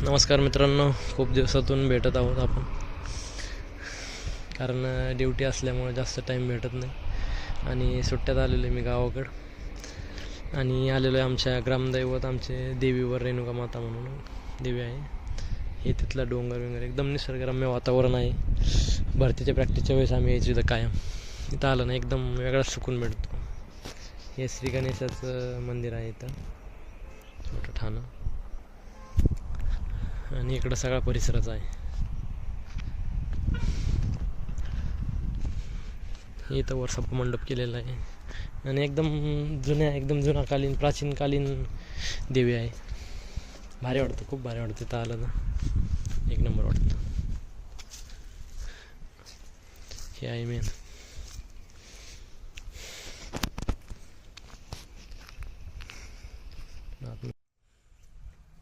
नमस्कार मित्रांनो, खूप दिवसातून भेटत आहोत आपण, कारण ड्युटी असल्यामुळे जास्त टाईम भेटत नाही आणि सुट्ट्यात आलेलो आहे मी गावाकडं. आणि आलेलो आहे आमच्या ग्रामदैवत, आमचे देवीवर रेणुका माता म्हणून देवी आहे. हे तिथला डोंगर एकदम निसर्गरम्य वातावरण आहे. भरतीच्या प्रॅक्टिसच्या वेळेस आम्ही यायचो इथं कायम. इथं आलं ना एकदम वेगळा सुकून भेटतो. हे श्री गणेशाचं मंदिर आहे इथं, छोटं ठाणं. आणि इकडं सगळा परिसरच आहे. इथं वर सभामंडप केलेला आहे आणि एकदम जुनाकालीन प्राचीनकालीन देवी आहे. भारी वाटतं, खूप भारी वाटतं. इथं आलं ना एक नंबर वाटतं. हे आहे मेन.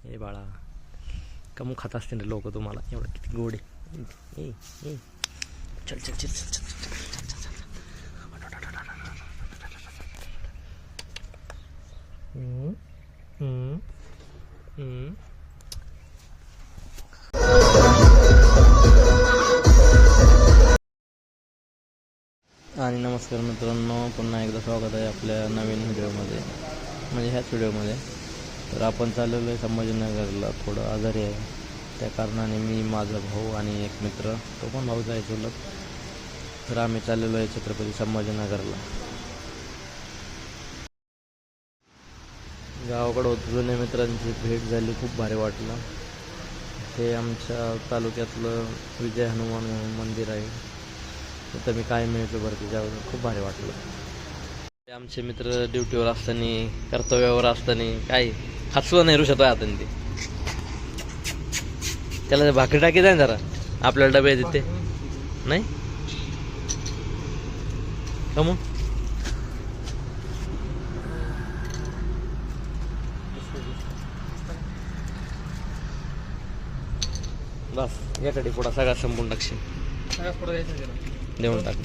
हे बाळा, कमू खात असतील रे लोक तुम्हाला, एवढं किती गोड आहे. चल चल चल चल चल आणि नमस्कार मित्रांनो, पुन्हा एकदा स्वागत आहे आपल्या नवीन व्हिडिओमध्ये, म्हणजे ह्याच व्हिडिओमध्ये. तर आपण चाललेलो आहे संभाजीनगरला. थोडं आजारी आहे, त्या कारणाने मी, माझा भाऊ आणि एक मित्र, तो पण भाऊचा आहे चुलत. तर आम्ही चाललेलो आहे छत्रपती संभाजीनगरला. गावाकडं होतो, जुन्या मित्रांची भेट झाली, खूप भारी वाटलं. हे आमच्या तालुक्यातलं विजय हनुमान मंदिर आहे, तिथं मी काय मिळतो बरं, त्याच्यावर खूप भारी वाटलं. आमचे मित्र ड्युटीवर असताना, कर्तव्यावर असताना काय हातसुद्धा नाही शकतो आता. ते त्याला भाकरी टाकी जाय जरा, आपल्याला डबे देते नाही का मग. बस याकडे पुढा सगळा संपून टाकशील, देऊन टाक.